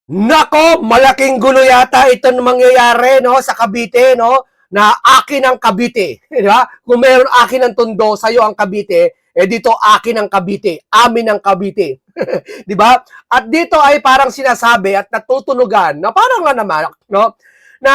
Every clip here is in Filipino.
Nako, malaking gulo yata ito na mangyayari no sa Cavite no na akin ang Cavite, di ba? Kung meron akin ang Tondo, sa'yo ang Cavite, eh dito akin ang Cavite, amin ang Cavite. Di ba? At dito ay parang sinasabi at natutunugan na parang nga naman no na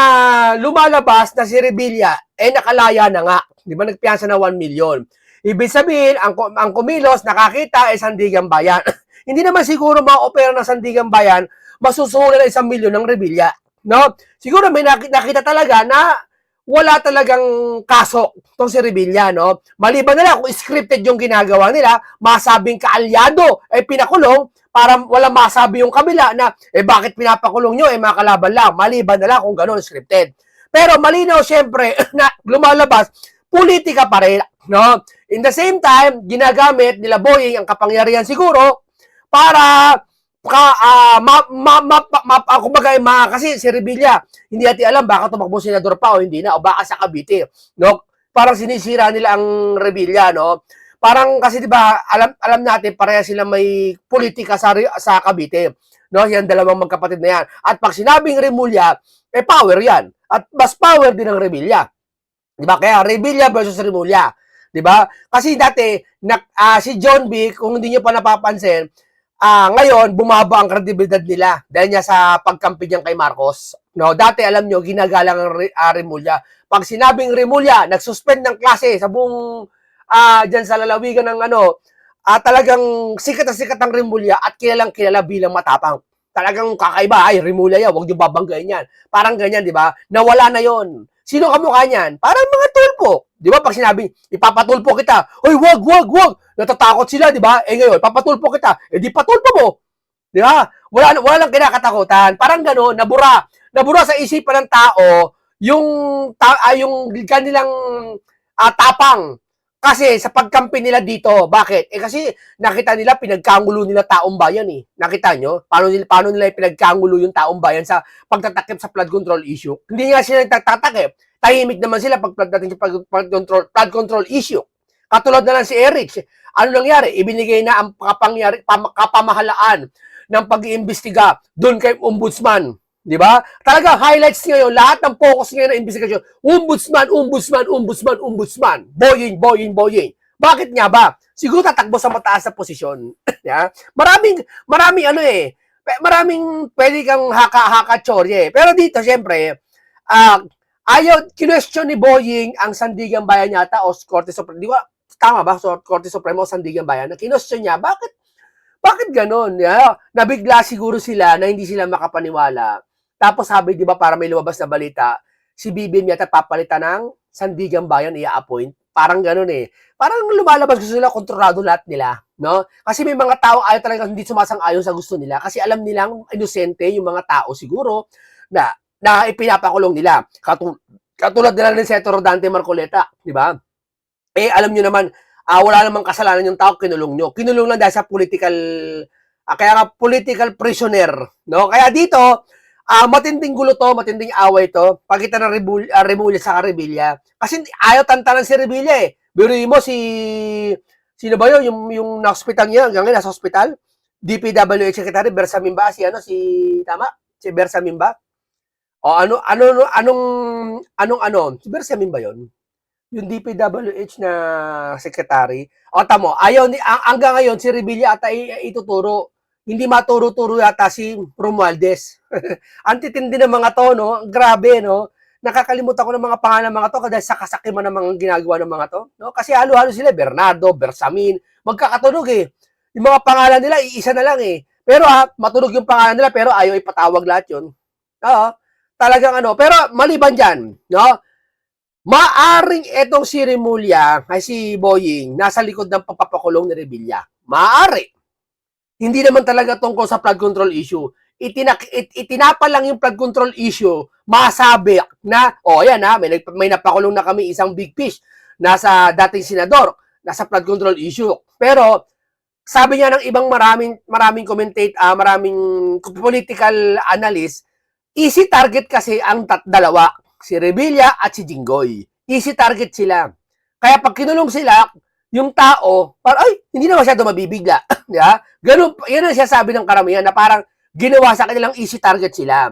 lumalabas na si Revilla eh nakalaya na nga. Di ba nagpiyansa na 1 million. Ibig sabihin, ang kumilos nakakita ay Sandigan Bayan. Hindi naman siguro ma-opera ng Sandigan Bayan masusuhulan na 1 milyon ng Revilla. No? Siguro may nakita talaga na wala talagang kaso itong si Revilla, no? Maliban na lang kung scripted yung ginagawa nila, masabing kaalyado ay pinakulong para wala masabi yung kabila na bakit pinapakulong nyo, mga kalaban lang. Maliban na lang kung gano'n scripted. Pero malinaw syempre na lumalabas, politika pa rin, no? In the same time, ginagamit nila Boying ang kapangyarihan siguro para kumbaga kasi si Revilla hindi natin alam baka tumakbo senador pa o hindi na o baka sa Cavite, no? Parang sinisira nila ang Revilla, no? Parang kasi 'di ba alam natin pareha sila may politika sa Cavite, no? Yan dalawang magkapatid na yan. At pag sinabing Remulla, power yan. At mas power din ng Revilla. 'Di ba? Kaya Revilla versus Remulla, 'di ba? Kasi dati si John B, kung hindi niyo pa napapansin, ngayon, bumaba ang kredibilidad nila dahil niya sa pagkampi niyan kay Marcos. No, dati alam nyo, ginagalang ang Remulla. Pag sinabing Remulla, nagsuspend ng klase sa buong dyan sa lalawigan ng talagang sikat na sikat ang Remulla at kilalang kilala bilang matapang. Talagang kakaiba, ay Remulla yan, huwag niyo babanggain yan. Parang ganyan, di ba? Nawala na yon. Sino kamukha niyan? Parang mga tulpo. Di ba? Pag sinabi, ipapatulpo kita. Hoy, wag. Natatakot sila, di ba? Ngayon, papatulpo kita. Di patulpo mo. Di ba? Wala lang kinakatakutan. Parang gano'n, nabura sa isipan ng tao yung kanilang tapang. Kasi sa pagkampi nila dito, bakit? Kasi nakita nila pinagkangulo nila taong bayan eh. Nakita nyo? Paano nila pinagkangulo yung taong bayan sa pagtatakip sa flood control issue? Hindi nga sila nagtatakip. Tahimik naman sila pag dating sa flood control issue. Katulad na lang si Eric. Ano nangyari? Ibinigay na ang kapamahalaan ng pag-iimbestiga doon kay Ombudsman. Di ba? Talaga highlights ngayon, lahat ng focus ngayon ng investigasyon, Ombudsman. Boying. Bakit nga ba? Siguro tatakbo sa mataas na posisyon. Yeah? Maraming pwede kang haka-chorye. Pero dito, syempre, question ni Boying ang Sandigan Bayan yata o Korte Suprema. Di ba? Tama ba? Korte Suprema o Sandigan Bayan. Kinwestiyon niya, bakit ganon? Yeah? Nabigla siguro sila na hindi sila makapaniwala. Tapos sabi, di ba, para may lumabas na balita, si BBM yata papalitan ng Sandigan Bayan, i-appoint. Parang gano'n eh. Parang lumalabas gusto nila, kontrolado lahat nila. No? Kasi may mga tao ayaw talaga hindi sumasang-ayon sa gusto nila. Kasi alam nilang inosente yung mga tao siguro na ipinapakulong nila. Katulad nila ni Senator Dante Marcoleta. Di ba? Alam nyo naman, wala namang kasalanan yung tao, kinulong nyo. Kinulong lang dahil sa kaya nga political prisoner. No? Kaya dito, matinding gulo to, matinding away to, pagitan ng Remulla sa Revilla. Kasi ayaw tantanan si Revilla eh. Biruin mo sino ba yun? Yung na-hospital niya, hanggang ngayon nasa hospital? DPWH Secretary, Bersamin ba? Si Bersamin ba? O si Bersamin ba yun? Yung DPWH na secretary. O tamo, hanggang ngayon si Revilla ata ituturo. Hindi maturo-turo yata si Romualdez. Antitindi ng mga to, no? Grabe, no? Nakakalimutan ko ng mga pangalan ng mga to dahil sa kasakiman ng mga ginagawa ng mga to, no? Kasi halo-halo sila, Bernardo, Bersamin, magkakatunog eh. Yung mga pangalan nila, iisa na lang eh. Pero matunog yung pangalan nila, pero ayaw ipatawag lahat yun. Oo, talagang Pero maliban dyan, no? Maaring etong si Remulla, ay si Boying, nasa likod ng pagpapakulong ni Revilla. Maaari. Hindi naman talaga tungkol sa flood control issue. Itinapa lang yung flood control issue, masabi na, may napakulong na kami isang big fish nasa dating senador, nasa flood control issue. Pero, sabi niya ng ibang maraming maraming political analyst, easy target kasi ang dalawa, si Revilla at si Jinggoy. Easy target sila. Kaya pag kinulong sila, yung tao, hindi na masyado mabibigla. Yeah? Ganun, yan ang siya sabi ng karamihan na parang ginawa sa kanilang easy target sila.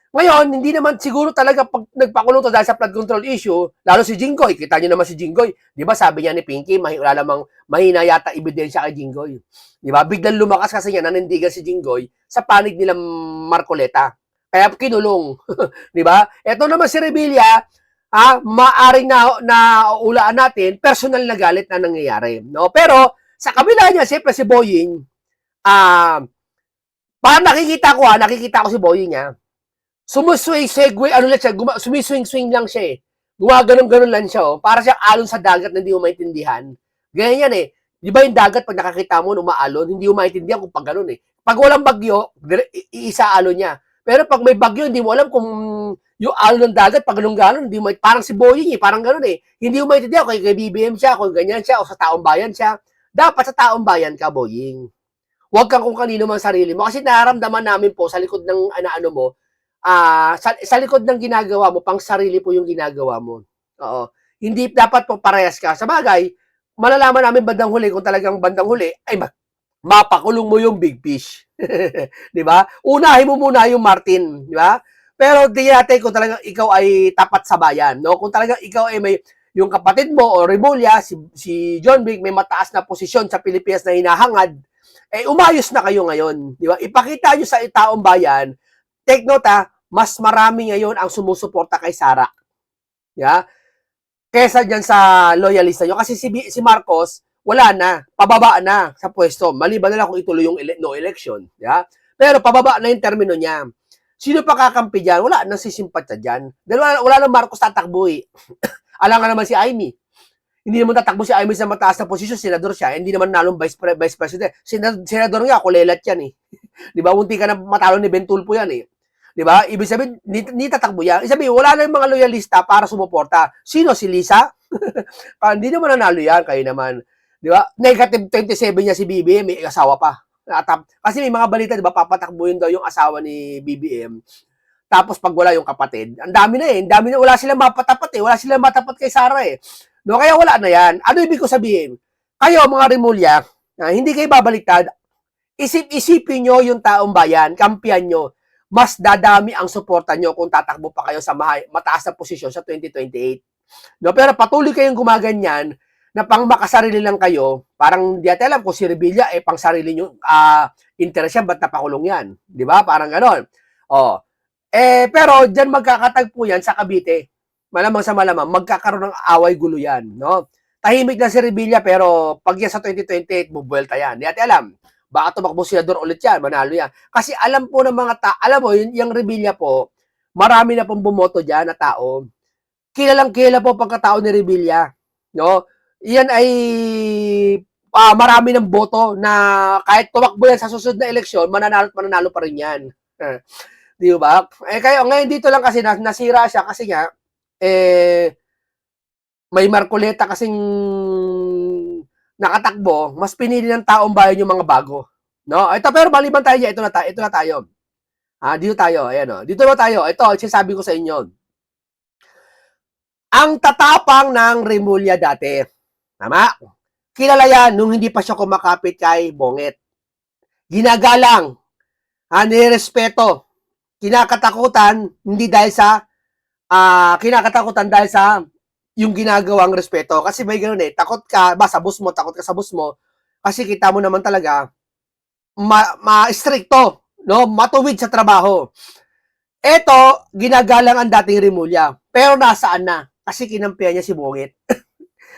Ngayon, hindi naman siguro talaga pag nagpakulong to dahil sa flood control issue, lalo si Jinggoy, kita niyo naman si Jinggoy, di ba sabi niya ni Pinky, wala namang mahina yata ebidensya kay Jinggoy. Di ba? Biglang lumakas kasi niya, nanindigan si Jinggoy sa panig nila Marcoleta. Kaya kinulong. Di ba? Ito naman si Revilla, maaring na ulaan natin, personal na galit na nangyayari. No? Pero, sa kabila niya, siyempre si Boying, parang nakikita ko si Boying niya, segue, ano lang siya, sumiswing-swing lang siya eh. Gumaganon-ganon lang siya, oh. Para siyang alon sa dagat na hindi mo maintindihan. Ganyan yan eh. Di ba yung dagat, pag nakakita mo, umaalon, hindi mo maintindihan kung pag ganon eh. Pag walang bagyo, iisa alon niya. Pero pag may bagyo, hindi mo alam kung yung alon ng dagat, pag ganun-ganon, hindi mo, parang si Boying eh, parang ganon eh. Hindi mo maintindihan kung kay BBM siya, kung ganyan siya, o sa taong bayan siya. Dapat sa taong bayan ka, Boying. Huwag kang kung kanino man sarili mo. Kasi nararamdaman namin po sa likod ng ano mo, sa likod ng ginagawa mo, pang sarili po yung ginagawa mo. Oo. Hindi dapat po parehas ka. Sa bagay, malalaman namin bandang huli kung talagang bandang huli, ay mapakulong mo yung big fish. Di ba? Unahin mo muna yung Martin. Di ba? Pero tingnan natin kung talagang ikaw ay tapat sa bayan. No? Kung talagang ikaw ay may yung kapatid mo o Remulla, si John Vic, may mataas na posisyon sa Pilipinas na hinahangad, eh umayos na kayo ngayon. Di ba? Ipakita nyo sa taong bayan, take note mas marami ngayon ang sumusuporta kay Sara. Yeah? Kesa dyan sa loyalista nyo. Kasi si Marcos, wala na. Pababa na sa pwesto. Maliban na lang kung ituloy yung no election. Yeah? Pero pababa na yung termino niya. Sino pa kakampi dyan? Wala nang sisimpatya dyan. Dahil wala nang Marcos tatakbo eh. Alam nga naman si Amy. Hindi naman tatakbo si Amy sa mataas na posisyon. Senador siya. Hindi naman nalong vice president. Senador nga, kulelat yan eh. Di ba? Unti ka na matalo ni Ben Tulfo yan eh. Di ba? Ibig sabihin, ni tatakbo yan. Ibig sabihin, wala na yung mga loyalista para sumuporta. Sino? Si Lisa? Hindi naman nanalo yan. Kayo naman. Di ba? Negative 27 niya si BBM. May asawa pa. Kasi may mga balita, di ba? Papatakbuhin daw yung asawa ni BBM. Tapos pag wala yung kapatid, ang dami na eh. Ang dami na, wala silang mapatapat eh. Wala silang matapat kay Sara eh. No, kaya wala na yan. Ano ibig ko sabihin? Kayo, mga Remulla, hindi kayo babaliktad. Isip-isipin nyo yung taong bayan, kampiyan nyo, mas dadami ang suporta nyo kung tatakbo pa kayo sa mataas na posisyon sa 2028. No, pero patuloy kayong gumaganyan na pang makasarili lang kayo, parang di alam kung si Revilla pang sarili nyo interest yan, ba't napakulong yan? Di ba? Parang ganon. Oh. Pero dyan magkakatagpo yan sa Cavite. Malamang sa malamang, magkakaroon ng away gulo yan. No? Tahimik na si Revilla, pero pag yan sa 2028, bubuelta yan. Di alam. Baka tumakbo senador ulit yan, manalo yan. Kasi alam po ng mga alam mo, yung Revilla po, marami na pong bumoto dyan na tao. Kilalang kilala po pagkatao ni Revilla. No? Yan ay marami ng boto na kahit tumakbo yan sa susunod na eleksyon, mananalo pa rin yan. Di ba? Kayo, ngayon dito lang kasi nasira siya kasi nga, may Marcoleta kasing nakatakbo, mas pinili ng taong bayan yung mga bago. No? Ito, pero maliban tayo dyan, ito na tayo. Dito tayo, ayan o. Dito na tayo. Ito, sinasabi ko sa inyo. Ang tatapang ng Remulla dati. Tama? Kilala yan nung hindi pa siya kumakapit kay Bonget. Ginagalang. Nirespeto. Kinakatakutan, hindi dahil sa kinakatakutan dahil sa yung ginagawang respeto. Kasi may ganoon eh, takot ka, sa boss mo, takot ka sa boss mo, kasi kita mo naman talaga, ma-stricto, no? Matuwid sa trabaho. Eto, ginagalang ang dating Remulla, pero nasaan na? Kasi kinampihan niya si Bongit.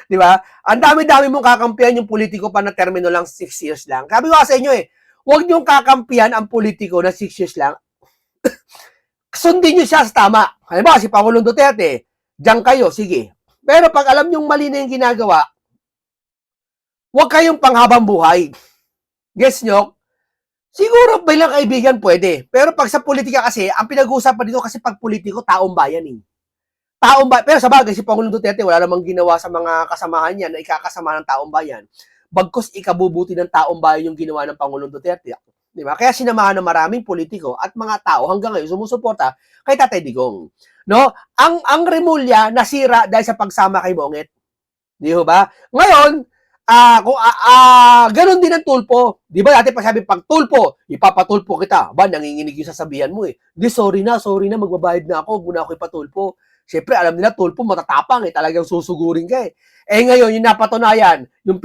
Di ba? Ang dami-dami mong kakampihan yung politiko pa na termino lang 6 years lang. Sabi ko sa inyo huwag niyong kakampihan ang politiko na 6 years lang. Sundin niyo siya sa tama. Halimbawa, si Pangulong Duterte, diyan kayo, sige. Pero pag alam niyong mali na yung ginagawa, huwag kayong panghabang buhay. Guess nyo? Siguro bilang kaibigan pwede. Pero pag sa politika kasi, ang pinag-uusapan dito kasi pag politiko, taong bayan eh. Taong bayan. Pero sa bagay, si Pangulong Duterte, wala namang ginawa sa mga kasamahan niya na ikakasama ng taong bayan. Bagkus ikabubuti ng taong bayan yung ginawa ng Pangulong Duterte. Diba? Kaya sinamahan ng maraming politiko at mga tao hanggang ngayon sumusuporta kay Tatay Digong. No? Ang Remulla nasira dahil sa pagsama kay Bonget. Di ba? Ngayon, ganun din ang tulpo. Di ba dati pa sabi, pag tulpo, ipapatulpo kita. Ba, nanginginig yung sasabihan mo eh. Di, sorry na, magbabayad na ako, muna ako ipatulpo. Siyempre, alam nila, tulpo matatapang eh, talagang susugurin ka eh. Eh ngayon, yung napatunayan, yung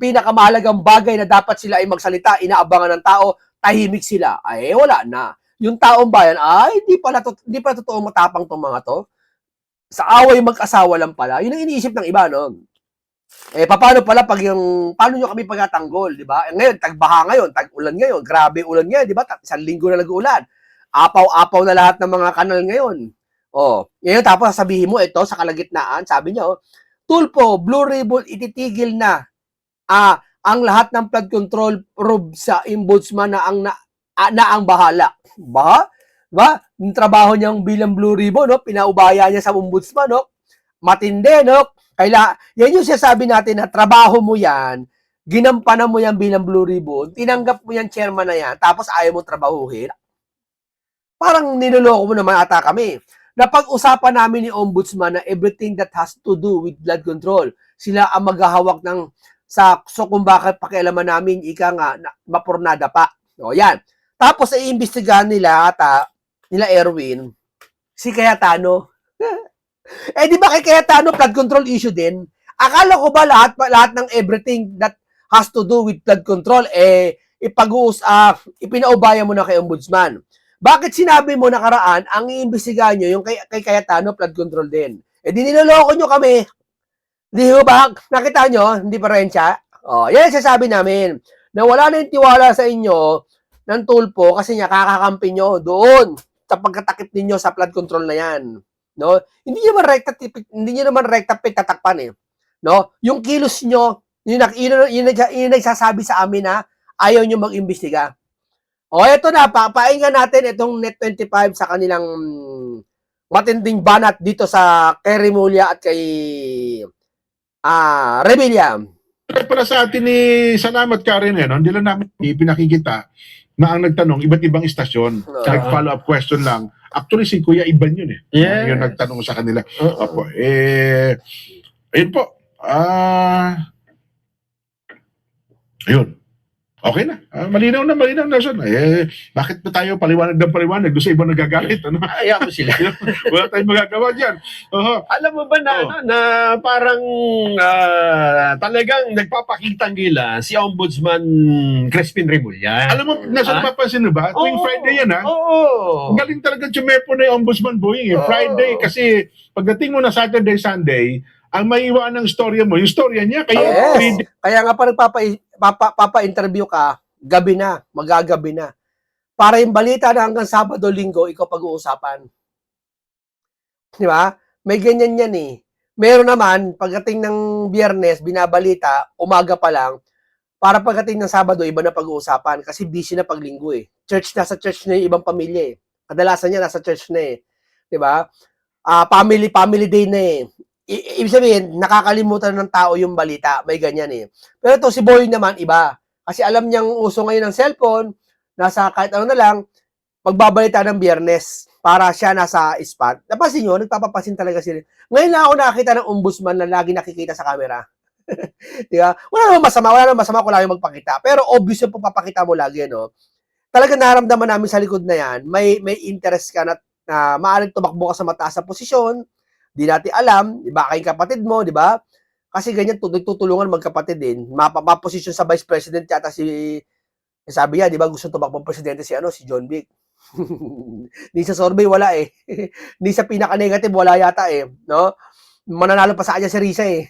pinakamahalagang bagay na dapat sila ay magsalita, inaabangan ng tao, tahimik sila. Ay, wala na. Yung taong bayan, ay, di pala totoo matapang tong mga to. Sa away mag-asawa lang pala. Yun ang iniisip ng iba, no? Eh, paano pala pag paano nyo kami pagtatanggol, di ba? Eh, ngayon, tagbaha ngayon, tag-ulan ngayon, grabe ulan ngayon, di ba? Isang linggo na nag-uulan. Apaw-apaw na lahat ng mga kanal ngayon. Oh, ngayon tapos sabihin mo, ito sa kalagitnaan, sabi niya, tulpo, Blue Ribbon, ititigil na ang lahat ng flood control probe sa ombudsman na ang bahala. Ba? Ba? Yung trabaho niyang bilang Blue Ribbon, no? Pinaubaya niya sa ombudsman, no? Matindi, no? Yan yung sinasabi natin na trabaho mo yan, ginampanan mo yan bilang Blue Ribbon, tinanggap mo yan chairman na yan, tapos ayaw mo trabahuhin. Parang niloloko mo naman ata kami. Napag-usapan namin ni Ombudsman na everything that has to do with flood control, sila ang maghahawak ng so kung bakit pakialaman namin, ika nga, mapurnada pa. O yan. Tapos iimbestigahan nila nila Erwin, si Cayetano. Eh, di ba kay Cayetano, flood control issue din? Akala ko ba lahat ng everything that has to do with flood control, ipinaubaya mo na kay Ombudsman? Bakit sinabi mo nakaraan, ang iimbestigahan nyo, yung kay Cayetano, flood control din? Eh, di niloloko nyo kami. Di ba? Nakita nyo? Hindi pa rin siya? Oh, yan sasabi namin. Na wala na yung tiwala sa inyo ng tulpo kasi niya kakakampi nyo doon sa pagkatakip ninyo sa flood control na yan. No? Hindi niyo naman rekta tatakpan eh. No? Yung kilos nyo, yun nagsasabi sa amin na ayaw nyo mag-imbestiga. O eto na, papaingan natin itong Net25 sa kanilang matinding banat dito sa kay Remulla at kay Revilla. Para sa atin ni Salamat Karen, hindi lang namin pinakikita na ang nagtanong, iba't ibang istasyon. Nag-follow-up question lang. Actually, si Kuya Iban yun eh. Yeah. Yung nagtanong sa kanila. Opo. Ayun po. Ayun. Okay na. Malinaw na, Son. Bakit pa tayo paliwanag doon sa ibang nagagalit? Ano? Ayaw mo sila. Wala tayong magagawa dyan. Alam mo ba na parang talagang nagpapakitang gila si Ombudsman Crispin Remulla. Alam mo, nasa napapansin mo ba? Tuwing Friday yan, Oo. Galing talaga chumepo na yung Ombudsman Boying. Friday, kasi pagdating mo na Saturday, Sunday, ang maiwan ng storya mo, yung storya niya. Kaya, kaya nga parang papa-interview ka, magagabi na. Para yung balita na hanggang Sabado, Linggo, ikaw pag-uusapan. Di ba? May ganyan yan eh. Meron naman, pagdating ng Biyernes, binabalita, umaga pa lang, para pagdating ng Sabado, iba na pag-uusapan kasi busy na pag Linggo eh. Nasa church na yung ibang pamilya eh. Kadalasan niya nasa church na eh. Di ba? Family day na eh. Ibig sabihin, nakakalimutan ng tao yung balita. May ganyan eh. Pero ito, si Boy naman, iba. Kasi alam niyang uso ngayon ng cellphone, nasa kahit ano na lang, magbabalita ng Biyernes para siya nasa spot. Napansin nyo, nagpapapansin talaga sila. Ngayon na ako nakakita ng ombudsman na lagi nakikita sa camera. Diba? Wala namang masama kung lagi magpakita. Pero obvious yung papakita mo lagi, no? Talaga naramdaman namin sa likod na yan, may interest ka na maaaring tumakbo ka sa mataas na posisyon, di natin alam, di ba, kay kapatid mo, di ba? Kasi ganyan, tutulungan magkapatid din. Maposisyon sa vice president yata sabi niya, di ba, gusto tumakbong presidente si John Vic. Ni sa survey, wala eh. Ni sa pinaka-negative, wala yata eh. No? Mananalo pa sa kanya si Risa eh.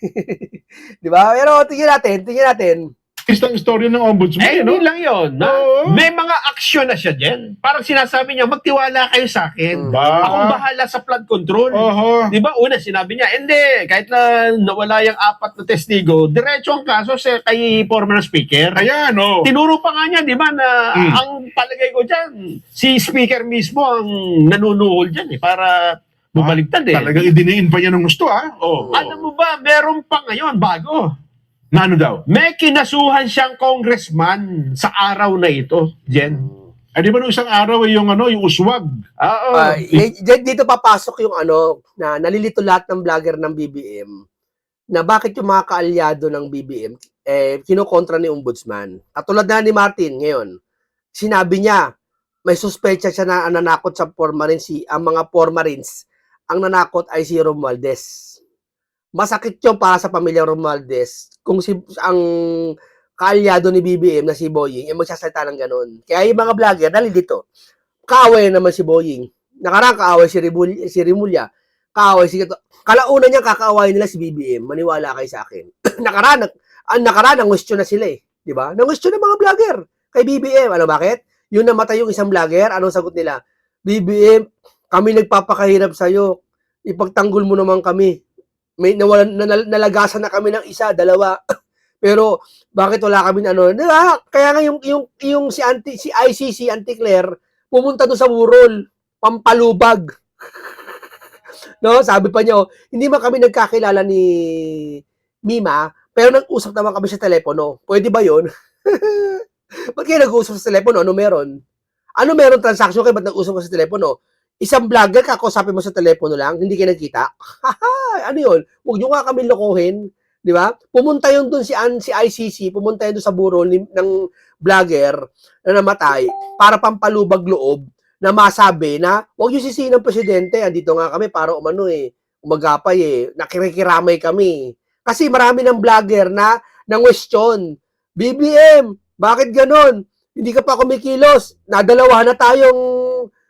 Di ba? Pero tingnan natin. Isang istorya ng ombudsman, Hindi lang yun. May mga aksyon na siya dyan. Parang sinasabi niya, magtiwala kayo sa akin. Akong bahala sa flood control. Di ba? Una, sinabi niya, hindi, kahit na nawala yung 4 na testigo, diretso ang kaso kay former speaker. Ayan, Tinuro pa nga niya, di ba, na ang palagay ko dyan, si speaker mismo ang nanunuhol dyan para bumaligtad eh. Talagang idiniin pa niya ng gusto, Alam mo ba, meron pa ngayon, bago. Na ano daw? May kinasuhan siyang congressman sa araw na ito, Jen. Di ba nung isang araw yung uswag? Oo. Dito papasok yung na nalilito lahat ng vlogger ng BBM na bakit yung mga kaalyado ng BBM, kinokontra ni Ombudsman. Katulad na ni Martin ngayon, sinabi niya, may suspecha siya na nanakot sa ang mga Formarins, ang nanakot ay si Romualdez. Masakit yung para sa pamilya Romualdez kung ang kaalyado ni BBM na si Boying magsasalita ng ganun. Kaya yung mga vlogger, nalilito. Kaaway naman si Boying. Nakarang kaaway si Rimulya. Kaaway si Kalauna niya kakaaway nila si BBM. Maniwala kayo sa akin. nakaraan nang-question na sila eh. Di ba? Nang-question ng mga vlogger kay BBM. Ano bakit? Yun namatay yung isang vlogger. Anong sagot nila? BBM, kami nagpapakahirap sa'yo. Ipagtanggol mo naman kami. May nalagasan na kami ng isa, dalawa. Pero bakit wala kami kaya nga yung si ICC Auntie Claire pumunta doon sa Burol, pampalubag. No, sabi pa niya, hindi man kami nagkakilala ni Mima, pero nag-usap naman kami sa telepono. Pwede ba 'yon? Ba't kayo nag-uusap sa telepono? Ano meron? Ano meron transaction kayo? Ba't nag-usap ka sa telepono? Isang vlogger, kakausapin mo sa telepono lang, hindi kayo nagkita? Ano yun? Huwag nyo nga kami lokohin. Di ba? Pumunta yun dun si ICC, pumunta yun dun sa burol ng vlogger na namatay para pampalubag loob na masabi na huwag nyo sisihin ng presidente. Andito nga kami para umagapay nakikiramay kami. Kasi marami ng vlogger na question, BBM, bakit ganon? Hindi ka pa kumikilos. Nadalawa na tayong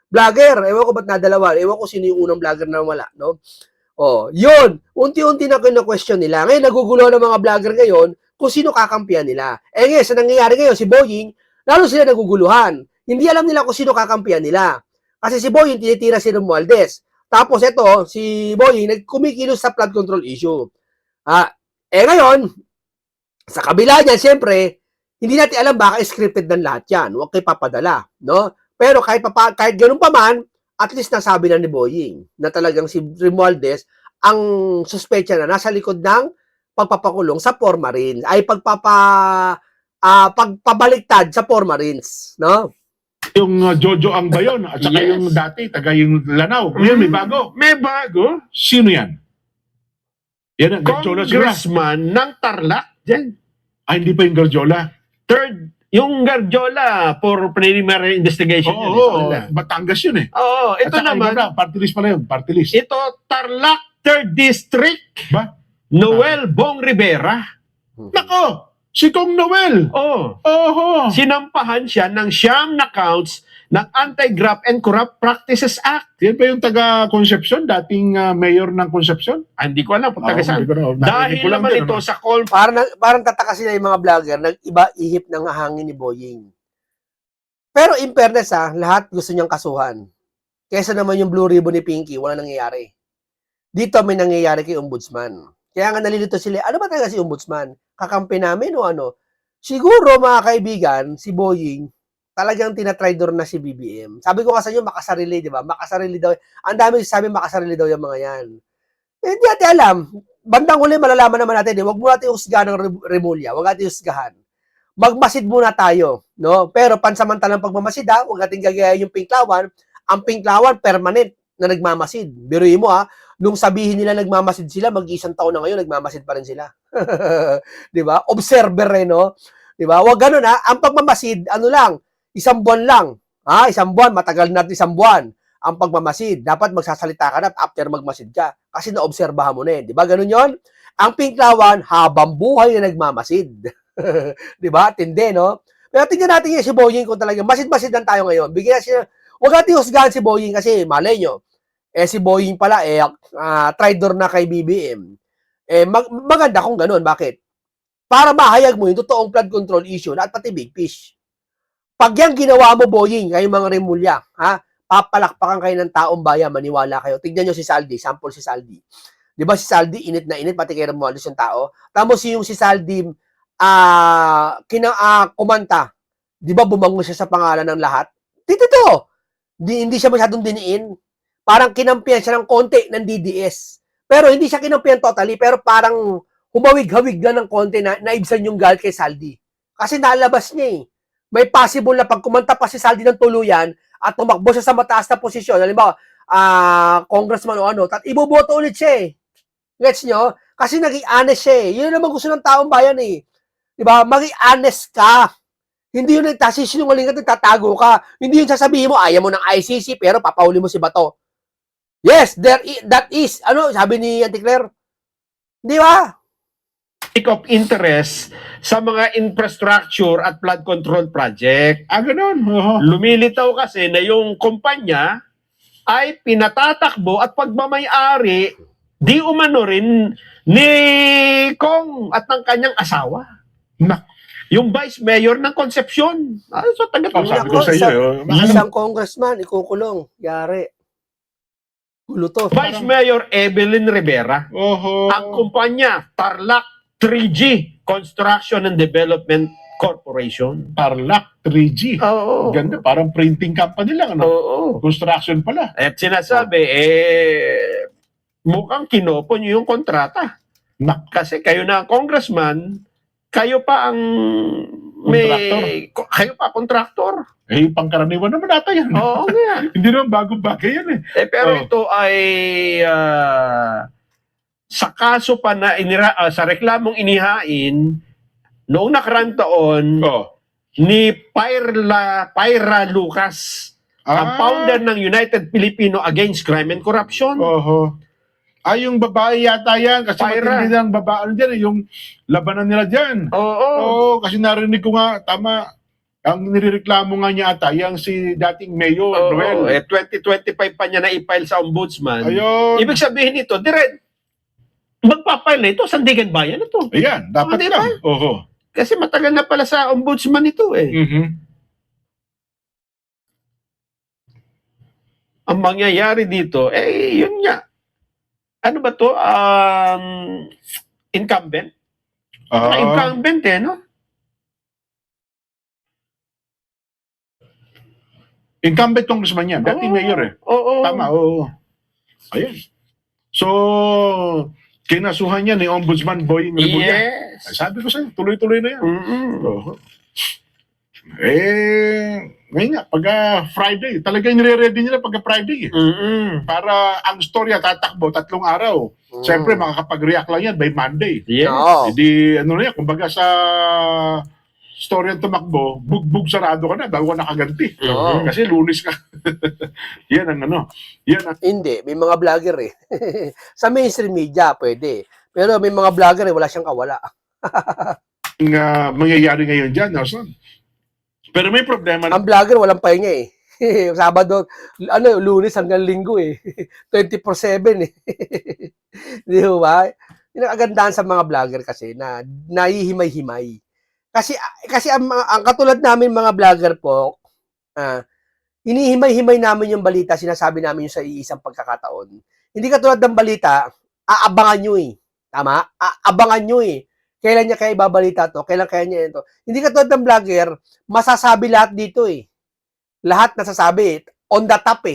vlogger. Ewan ko ba't nadalawa. Ewan ko sino yung unang vlogger na wala, no? Yun. Unti-unti na question nila. Ngayon, nagugulo ng mga vlogger ngayon kung sino kakampihan nila. Ngayon, sa nangyayari ngayon, si Boying, lalo sila naguguluhan. Hindi alam nila kung sino kakampihan nila. Kasi si Boying, tinitira si Romualdez. Tapos ito, si Boying, nagkumikilos sa flood control issue. Ngayon, sa kabila niyan, siyempre, hindi natin alam baka scripted ng lahat yan. Huwag kayo papadala, no? Pero kahit ganun pa man, at least nasabi na ni Boying na talagang si Romualdez ang suspecha na nasa likod ng pagpapakulong sa Formarins ay pagpabaliktad sa Formarins, no? Yung Jojo Ang Bayon at saka yung dati taga yung Lanao. Ngayon may bago. May bago? Sino yan? Yan ang Garjola sila. Congressman ng Tarlac dyan. Hindi pa yung Garjola. Third, yung Garjola for preliminary investigation. Oo, Batangas yun eh. Oo, ito at saka naman. Party list pala yun, party list. Ito, Tarlac 3rd District. Ba? Noel Bong Rivera. Nako! Si Kong Noel! Oh. Oho! Sinampahan siya ng siyam na counts ng Anti-Graft and Corrupt Practices Act. Yan ba yung taga-Concepcion? Dating mayor ng Concepcion? Hindi ko alam kung taga saan. Dahil ko lang naman din, ito sa call. Parang tataka sila yung mga vlogger, nag-iba ihip ng hangin ni Boying. Pero in fairness lahat gusto niyang kasuhan. Kesa naman yung blue ribbon ni Pinky, wala nangyayari. Dito may nangyayari kay Ombudsman. Kaya nga nalilito sila, ano ba talaga si Ombudsman? Kakampi namin o ano? Siguro mga kaibigan, si Boying, talagang tinatridor na si BBM. Sabi ko kasi yung makasarili, di ba? Makasarili daw. Ang dami sabi makasarili daw yung mga yan. Hindi natin alam. Bandang uli, malalaman naman natin. Huwag mo natin husgahan ng Remulla. Huwag natin husgahan. Magmasid muna tayo. No? Pero pansamantalang pagmamasid, huwag natin gagayahin yung Pinklawan. Ang Pinklawan, permanent na nagmamasid. Biruin mo, nung sabihin nila nagmamasid sila, mag-isang taon na ngayon, nagmamasid pa rin sila. Di ba? Observer no? Di ba? Huwag ganun, Ang pagmamasid, ano lang, isang buwan lang. Isang buwan, matagal natin isang buwan. Ang pagmamasid, dapat magsasalita ka na after magmasid ka. Kasi naobserbahan mo na Di ba? Ganun yon. Ang Pinklawan, habang buhay na nagmamasid. Di ba? Tindi, no? Pero tingnan natin si Boying kung talaga, masid-masid lang tayo ngayon. Bigyan siya, huwag natin husgahan si Boying kasi malay nyo. Si Boying pala, traitor na kay BBM. Maganda kung ganun. Bakit? Para mahayag mo yung totoong flood control issue at pati big fish. Pag yan ginawa mo, Boying, kayong mga Remulla, papalakpakan kayo ng taong bayan, maniwala kayo. Tignan nyo si Saldi, sample si Saldi. Di ba si Saldi, init na init, pati kay Romualdez yung tao. Tapos yung si Saldi, kumanta. Di ba bumango siya sa pangalan ng lahat? Dito. Hindi siya masyadong diniin. Parang kinampihan siya ng konti ng DDS. Pero hindi siya kinampihan totally, pero parang humawig-hawig lang ng konti na naibsan yung galit kay Saldi. Kasi nalabas niya May possible na pag kumanta pa si Saldi ng tuluyan at tumakbo siya sa mataas na posisyon, halimbawa, congressman o ano, at iboboto ulit siya Gets nyo? Kasi naging honest siya Yun naman gusto ng taong bayan Di ba? Maging honest ka. Hindi yung nagtasinungaling ka, nagtatago ka. Hindi yung sasabihin mo, ayaw mo ng ICC, pero papauli mo si Bato. Yes, that is, ano, sabi ni Auntie Claire. Di ba? of interest sa mga infrastructure at flood control project. Ganun. Lumilitaw kasi na yung kumpanya ay pinatatakbo at pagmamayari di umano rin ni Kong at ng kanyang asawa. Yung vice mayor ng Concepcion. So, Sabi ko sa iyo. Isang congressman, ikukulong. Yari. Gulo to. Vice Mayor Evelyn Rivera. Oho. Ang kumpanya, Tarlac 3G Construction and Development Corporation. Tarlac 3G. Oo. Ganda, parang printing company lang, ano? Oo. Construction pala. At sinasabi, mukhang kinopo nyo yung kontrata. Kasi kayo na ang congressman, kayo pa ang kayo pa contractor. Pangkaraniwan naman ata yan. Oo nga. Hindi naman bagong bagay yan Pero ito ay sa kaso pa na sa reklamong inihain noong nakarang taon ni Pyra Lucas, ang founder ng United Filipino Against Crime and Corruption. Yung babae yata yan. Kasi matindi ng babae dyan, yung labanan nila dyan. Oo, kasi narinig ko nga, tama, ang nirereklamo nga niya ata, yung si dating Mayor Noel. 2025 pa niya na-file sa ombudsman. Ayun. Ibig sabihin nito, magpapile na ito, Sandigan Bayan ito. Ayan, dapat diba? lang. Kasi matagal na pala sa ombudsman ito Ang mangyayari dito, yun nga. Ano ba to? Incumbent? Incumbent no? Incumbent congressman yan. Dating mayor Oo. Tama, oo. Ayun. So, kinasuhan niya ni Ombudsman Boying Remulla. Yes. Sabi ko sa'yo, tuloy-tuloy na yan. Ngayon nga, pagka Friday, talagang nire-ready nila pagka Friday. Para ang storya tatakbo 3 araw. Siyempre, makakapag-react lang yan by Monday. Yes. Hindi, ano na yan, kumbaga sa storya tumakbo, bugbog sarado ka na bago ka nakaganti. Kasi Lunes ka. Yan ang ano. Hindi, may mga vlogger sa mainstream media, pwede. Pero may mga vlogger wala siyang kawala. Mangyayari ngayon dyan, Nelson. Pero may problema. Ang vlogger walang pahinga Sabado, Lunes hanggang Linggo 24/7 Di ba? Yung kagandahan sa mga vlogger kasi na nahihimay-himay. Kasi ang katulad namin mga vlogger po, hinihimay-himay namin yung balita, sinasabi namin yung sa iisang pagkakataon. Hindi katulad ng balita, aabangan nyo Tama? Aabangan nyo Kailan niya kaya ibabalita to? Kailan kaya niya ito? Hindi katulad ng vlogger, masasabi lahat dito Lahat nasasabi. On the top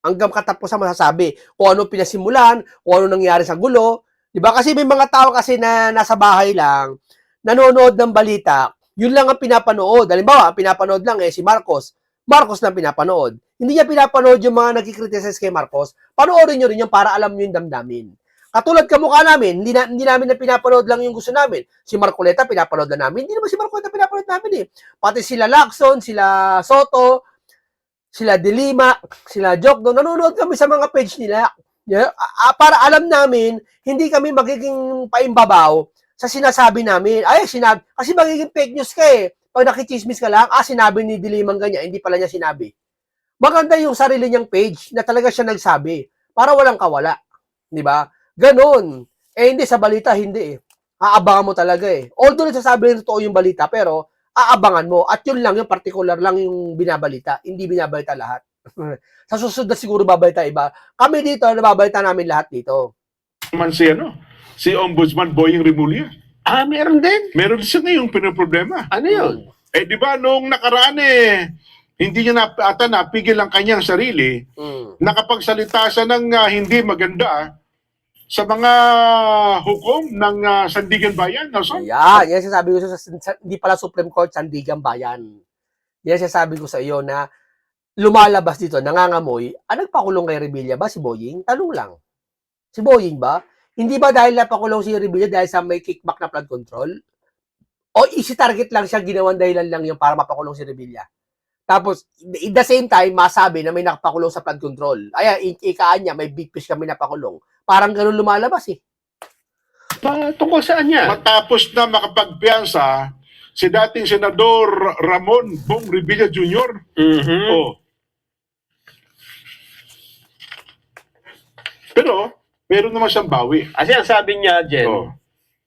Hanggang katapusan masasabi. Kung ano pinasimulan, kung ano nangyari sa gulo. Diba? Kasi may mga tao kasi na nasa bahay lang, nanonood ng balita, yun lang ang pinapanood. Halimbawa, pinapanood lang si Marcos. Marcos lang pinapanood. Hindi niya pinapanood yung mga nagkikriticize kay Marcos. Panoorin nyo rin yung para alam nyo yung damdamin. Katulad kamukha namin, hindi namin na pinapanood lang yung gusto namin. Si Marcoleta, pinapanood na namin. Hindi naman si Marcoleta pinapanood namin Pati sila Lacson, sila Soto, sila De Lima, sila Jokdo, nanonood kami sa mga page nila. Para alam namin, hindi kami magiging paimbabaw sa sinasabi namin. Kasi magiging fake news ka Pag nakichismis ka lang, sinabi ni De Limang ganyan, hindi pala niya sinabi. Maganda yung sarili niyang page na talaga siya nagsabi para walang kawala. Di ba? Ganon. Hindi sa balita, hindi Aabangan mo talaga Although nagsasabi rin totoo yung balita, pero aabangan mo. At yun lang, yung particular lang yung binabalita. Hindi binabalita lahat. Sa susunod na siguro babalita iba. Kami dito, nababalita namin lahat dito. Si Ombudsman Boying Remulla. Meron din. Meron siya ngayong pinoproblema. Ano yun? Di ba, noong nakaraan hindi niya napigil ang kanyang sarili, nakapagsalita siya ng hindi maganda sa mga hukom ng Sandigan Bayan, Nelson? Yan sasabi ko hindi pala Supreme Court, Sandigan Bayan. Yan sasabi ko sa iyo na lumalabas dito, nangangamoy, nagpakulong kay Revilla ba si Boying? Tanong lang. Si Boying ba? Hindi ba dahil napakulong si Revilla dahil sa may kickback na flood control? O easy target lang siya, ginawang dahilan lang yung para mapakulong si Revilla. Tapos, in the same time, masabi na may nakapakulong sa flood control. Ay, ikaan niya, may big fish kami napakulong. Parang ganun lumalabas eh. Tungkol saan niya? Matapos na makapagpiyansa, si dating Senador Ramon Bong Revilla Jr. Mhm. Oh. Pero, meron naman siyang bawi. Kasi ang sabi niya, Jen, Oh.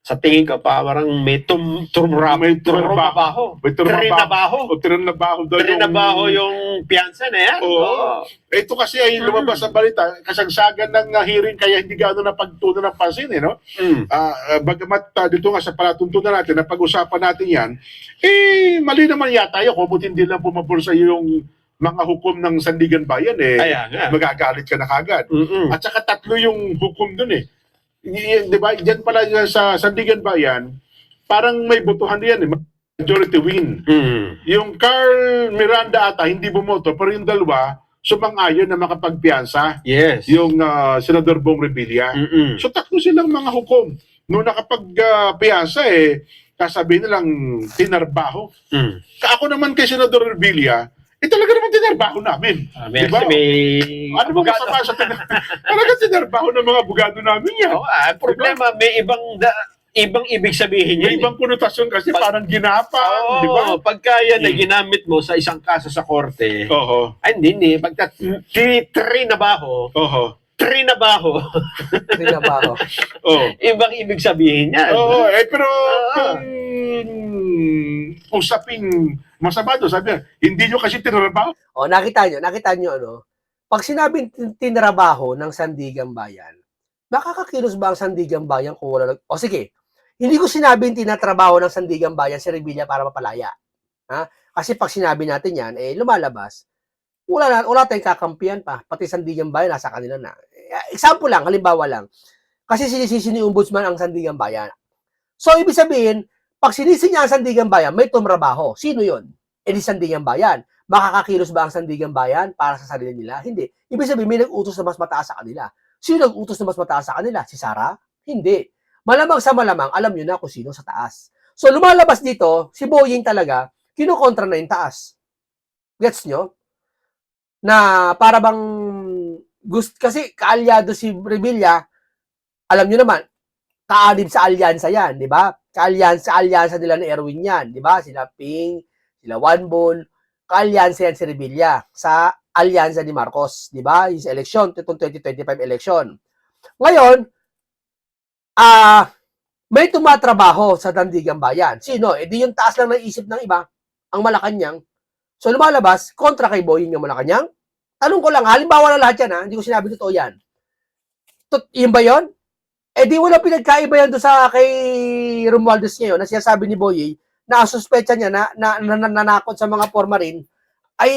sa tingin ko parang may May trumabaho. May Trinabaho. O trinabaho daw Trinabaho yung piyansa na yan. Oo. Ito kasi ay lumabas ang balita, kasagsagan ng hearing kaya hindi gaano napagtunan ng pansin, eh, no? Mm. Bagamat dito nga sa palatuntunan natin, na pag-usapan natin yan, mali naman yata yun, kung hindi lang pumapor sa yung mga hukom ng Sandigan Bayan, Kaya nga. magagalit ka na kagad. Mm-mm. At saka tatlo yung hukom dun, eh. Di ba? Diyan pala sa Sandigan Bayan, parang may botohan yan, eh. Majority win. Mm. Yung Carl Miranda ata, hindi bumoto, pero yung dalawa, sumang-ayon na makapagpiyansa. Yes. Yung Senador Bong Revilla. Mm-mm. So tatlo silang mga hukom. Noong nakapagpiyansa, kasabihin nilang tinarbaho. Mm. Ako naman kay Senador Revilla, talaga naman tinarbaho namin. Diba? May Ano ba masama sa talaga tinarbaho ng mga abogado namin yan. Oo, problema, may ibang ibig sabihin May yan. ibang konotasyon kasi parang ginapa. Di ba? Pagka yan ay ginamit mo sa isang kaso sa korte, Oo. ay hindi. Pagka trinabaho, trinabaho, Trinabaho. Oo. ibang ibig sabihin yan. Oo, pero kung usaping masama doon, sabi niya, hindi nyo kasi tinrabaho. O, nakita nyo, ano? Pag sinabing tinrabaho ng Sandigan Bayan, makakakilos ba ang Sandigan Bayan kung wala o sige, hindi ko sinabing tinatrabaho ng Sandigan Bayan si Revilla para mapalaya. Ha? Kasi pag sinabi natin yan, lumalabas, wala tayong kakampiyan pa. Pati Sandigan Bayan, nasa kanila na. Example lang, halimbawa lang. Kasi sinisisi ni Ombudsman ang Sandigan Bayan. So, ibig sabihin, pag sinisi niya ang Sandigan Bayan, may tumrabaho. Sino yun? Di Sandigan Bayan. Makakakilos ba ang Sandigan Bayan para sa sarili nila? Hindi. Ibig sabihin, may nag-utos na mas mataas sa kanila. Sino nag-utos na mas mataas sa kanila? Si Sara? Hindi. Malamang sa malamang, alam nyo na kung sino sa taas. So, lumalabas dito, si Boying talaga, kinukontra na yung taas. Gets nyo? Na para bang, kasi kaalyado si Revilla, alam nyo naman, kaanib sa alyansa yan, di ba? Kaalyansa nila ni Erwin yan, di ba? Sila Ping, sila One Ball, kaalyansa yan si Revilla sa alyansa ni Marcos, di ba? Yung election, itong 2025 election. Ngayon, may tumatrabaho sa Sandigan Bayan. Sino? Di yung taas lang ng isip ng iba, ang Malacanang. So lumalabas, kontra kay Boying ng Malacanang. Tanong ko lang, halimbawa na lahat yan, ha? Hindi ko sinabi totoo yan. Yun ba yun? Di wala pinagkaiba yan doon sa kay Romualdez ngayon na sinasabi ni Boying na ang suspecha niya na nanakot sa mga forma rin ay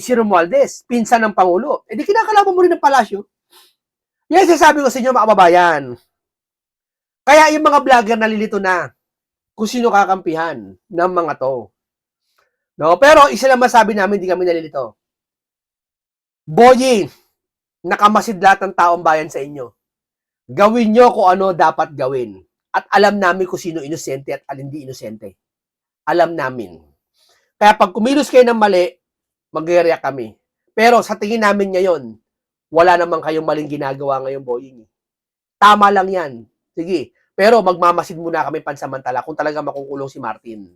si Romualdez, pinsan ng Pangulo. Di kinakalaban mo rin ng palasyo. Yan sinasabi ko sa inyo, mga kababayan. Kaya yung mga vlogger nalilito na kung sino kakampihan ng mga to. No? Pero isa lang masabi namin, hindi kami nalilito. Boying, nakamasid lahat ng taong bayan sa inyo. Gawin nyo kung ano dapat gawin. At alam namin kung sino inosente at hindi inosente. Alam namin. Kaya pag kumilos kayo ng mali, mag-react kami. Pero sa tingin namin ngayon, wala naman kayong maling ginagawa ngayon, Boying. Tama lang yan. Sige. Pero magmamasid muna kami pansamantala kung talaga makukulong si Martin.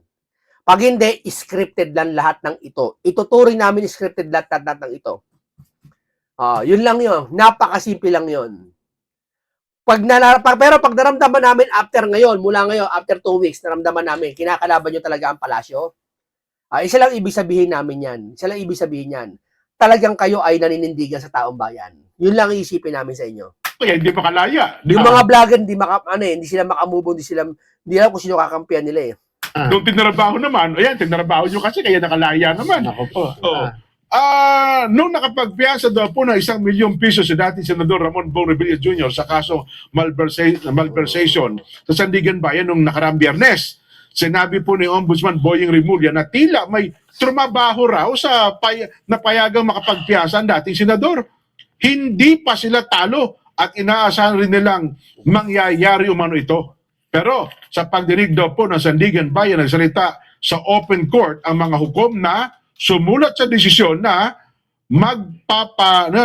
Pag hindi, scripted lang lahat ng ito. Ituturing namin scripted lahat ng ito. Yun lang yun. Napakasimple lang yun. Pero pag naramdaman namin mula ngayon, after 2 weeks, naramdaman namin, kinakalaban nyo talaga ang palasyo, isa lang ibig sabihin namin yan. Isa lang ibig sabihin yan. Talagang kayo ay naninindigan sa taong bayan. Yun lang iisipin namin sa inyo. Kaya hindi makalaya. Yung mga vlogger, hindi sila makamove, hindi alam kung sino kakampihan nila eh. Nung tinrabaho naman, tinrabaho nyo kasi kaya nakalaya naman. Ako po. Nung nakapagpiyansa daw po ng 1 milyong piso si dating Senador Ramon Bong Revilla Jr. sa kaso malversation sa Sandigan Bayan nung nakaraang Biyernes, sinabi po ni Ombudsman Boying Rimulya na tila may trumabaho raw sa napayagang makapagpiyansa ang dating senador. Hindi pa sila talo at inaasahan rin nilang mangyayari umano ito. Pero sa pagdinig daw po ng Sandigan Bayan, nagsalita sa open court ang mga hukom na sumulat sa desisyon na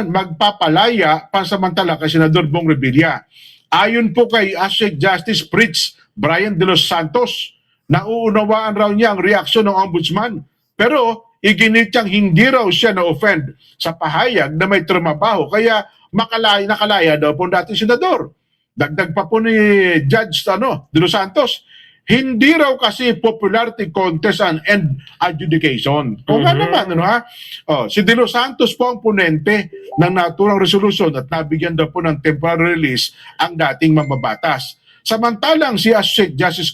magpapalaya pansamantala kay Senador Bong Revilla. Ayon po kay Associate Justice Prince Brian De Los Santos, nauunawaan raw niya ang reaksyon ng ombudsman. Pero iginit niyang hindi raw siya na-offend sa pahayag na may trumabaho kaya nakalaya daw po dating senador. Dagdag pa po ni Judge De Los Santos, hindi raw kasi popularity contest and adjudication. O nga naman, si De Los Santos po ang ponente ng naturang resolution at nabigyan daw po ng temporary release ang dating mambabatas. Samantalang si Associate Justice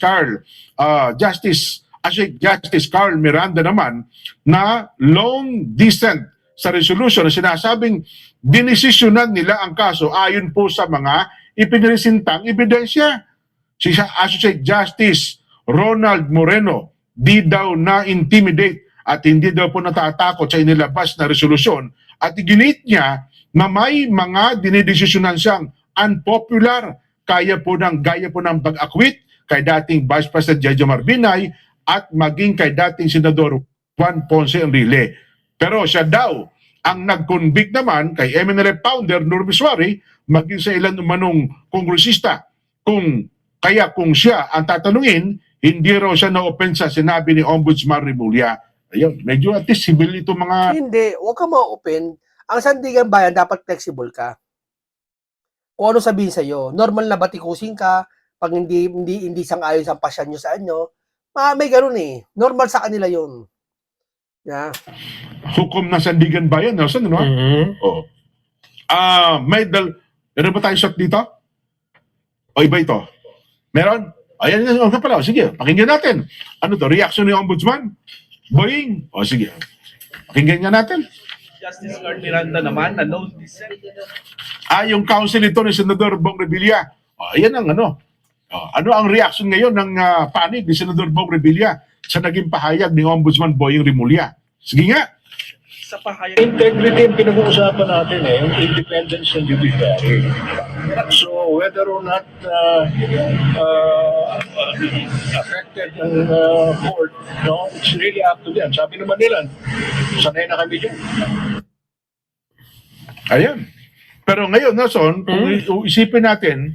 Carl Miranda naman na long dissent sa resolution na sinasabing dinesisyonan nila ang kaso ayon po sa mga ipiniresentang ebidensya. Si Associate Justice Ronald Moreno di daw na-intimidate at hindi daw po natatakot sa inilabas na resolusyon at iginit niya na may mga dinidesisyonan siyang unpopular gaya po ng pag-akwit kay dating Vice President Jojo Marbinay at maging kay dating Senador Juan Ponce Enrile. Pero siya daw ang nag-convict naman kay MNLF founder Nur Miswari maging sa ilan umanong kongresista. Kung siya ang tatanungin, hindi raw siya na-open sa sinabi ni Ombudsman Remulla. Ayun, medyo at least civil ito mga... Hindi, huwag ka ma-open. Ang Sandigan Bayan, dapat flexible ka. Kung ano sabihin sa'yo, normal na batikusin ka, pag hindi sang-ayon sa pasyan nyo sa ano, may ganun eh. Normal sa kanila yun. Yeah. Hukom ng Sandigan Bayan, Nelson, ano? Oo. Meron ba tayong shot dito? O iba ito? Meron? Ayan nga pala. Sige, pakinggan natin. Ano to? Reaction ni Ombudsman? Boying? O sige. Pakinggan nga natin. Justice Carl Miranda naman, na no dissent. Yung counsel ito ni Senador Bong Revilla. Ayan ang ano. Ano ang reaction ngayon ng panig ni Senador Bong Revilla sa naging pahayag ni Ombudsman Boying Remulla? Sige nga. Sa pahayag, Integrity ang pinag-uusapan natin yung independence and judiciary. So whether or not affected ng court, it's really up to them. Sabi naman nila, sanay na kami dyan. Ayan. Pero ngayon, Nelson, kung isipin natin,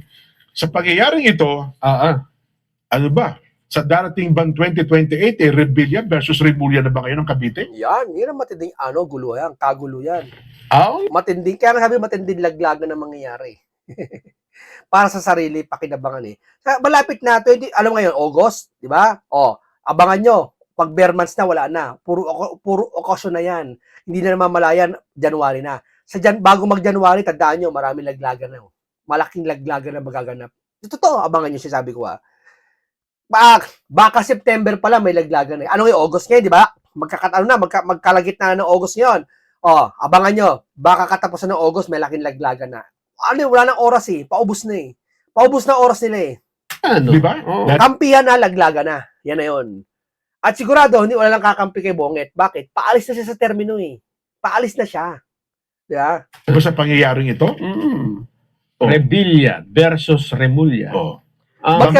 sa pangyayaring ito, ano ba? Sa darating bang 2028, Revilla versus Remulla na ba kayo ng Cavite? Yan ang matinding gulo yan, kagulo yan. Oh? Matinding, kaya nga sabi matinding laglagan na mangyayari. Para sa sarili, pakinabangan eh. Malapit na ito, alam ngayon, August, di ba? Abangan nyo, pag bare months na, wala na. Puro okasyon na yan. Hindi na namamalayan, January na. Bago mag-January, tandaan nyo, maraming laglagan na. Malaking laglagan na magaganap. Totoo, abangan nyo siya, sabi ko baka September pala may laglagan eh. Ano yung August ngayon, di ba? Magkalagit na ng August ngayon. Abangan nyo, baka katapusan ng August may laking laglagan na. Wala nang oras eh. Paubos na eh. Paubos na oras nila eh. Ano? Di ba? Kampihan na, laglagan na. Yan na yun. At sigurado, wala lang kakampi kay Bonget. Bakit? Paalis na siya sa termino eh. Paalis na siya. Di ba? Diba sa pangyayaring ito? Revilla versus Remulla. Ba't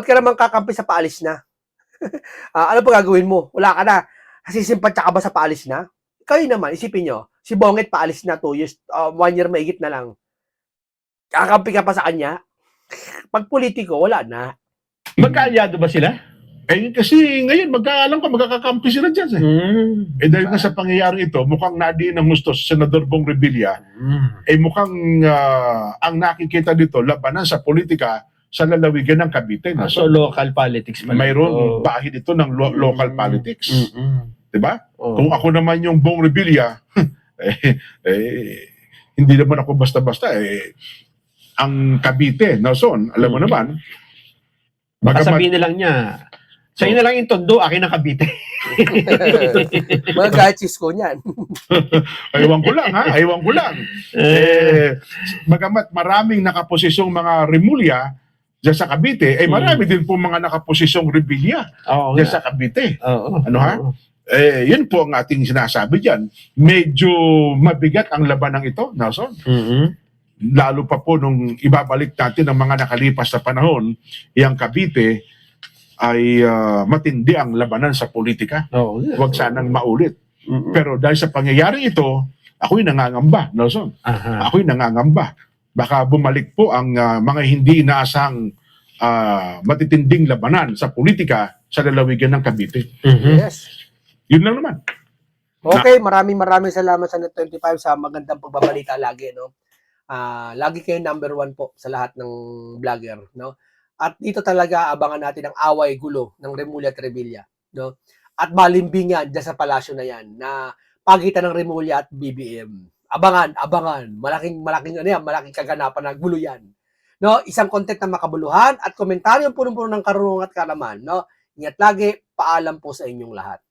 ka naman kakampi sa paalis na? Ano pa gagawin mo? Wala ka na. Sisimpatya ka ba sa paalis na? Kayo naman, isipin nyo, si Bonget paalis na 2 years, 1 year mahigit na lang. Kakampi ka pa sa kanya? Pag politiko, wala na. Magkaalyado ba sila? Kasi ngayon, magkakakampi sila dyan. Dahil nga sa pangyayaring ito, mukhang nadiin ang gusto sa Senador Bong Revilla, mukhang ang nakikita dito, labanan sa politika sa lalawigan ng Cavite. So, local politics pala. Mayroon bahid ito ng local politics. Diba? Kung ako naman yung Bong Revilla, hindi naman ako basta-basta. Ang Cavite, Nelson, alam mo naman, sabihin na lang niya, sa'yo na lang yung Tondo, akin ang Cavite. Mga kahit Cisco niyan. Aywan ko lang, ha? Aywan ko lang. Bagamat maraming nakaposisyong mga Remulla dyan sa Cavite, marami din po mga nakaposisyong Revilla dyan sa Cavite. Ano ha? Yun po ang ating sinasabi dyan. Medyo mabigat ang labanang ito, Nelson. lalo pa po nung ibabalik natin ang mga nakalipas na panahon, yung Cavite ay matindi ang labanan sa politika. Oo. Huwag sanang maulit. Mm-mm. Pero dahil sa pangyayari ito, ako'y nangangamba, Nelson. Aha. Ako'y nangangamba. Baka bumalik po ang mga hindi inaasang matitinding labanan sa politika sa lalawigan ng Cavite. Mhm. Yes. Yun lang naman. Okay, maraming salamat sa Net25 sa magandang pagbabalita lagi, no? Lagi kayo number 1 po sa lahat ng vlogger, no? At dito talaga abangan natin ang away gulo ng Remulla at Revilla, no? At balimbingan dyan sa palasyo na yan na pagitan ng Remulla at BBM. Abangan. Malaking malaking kaganapan na gulo yan. No, isang content na makabuluhan at komentaryong punong-puno ng karunungan at kalaman, no? Ingat lagi, paalam po sa inyong lahat.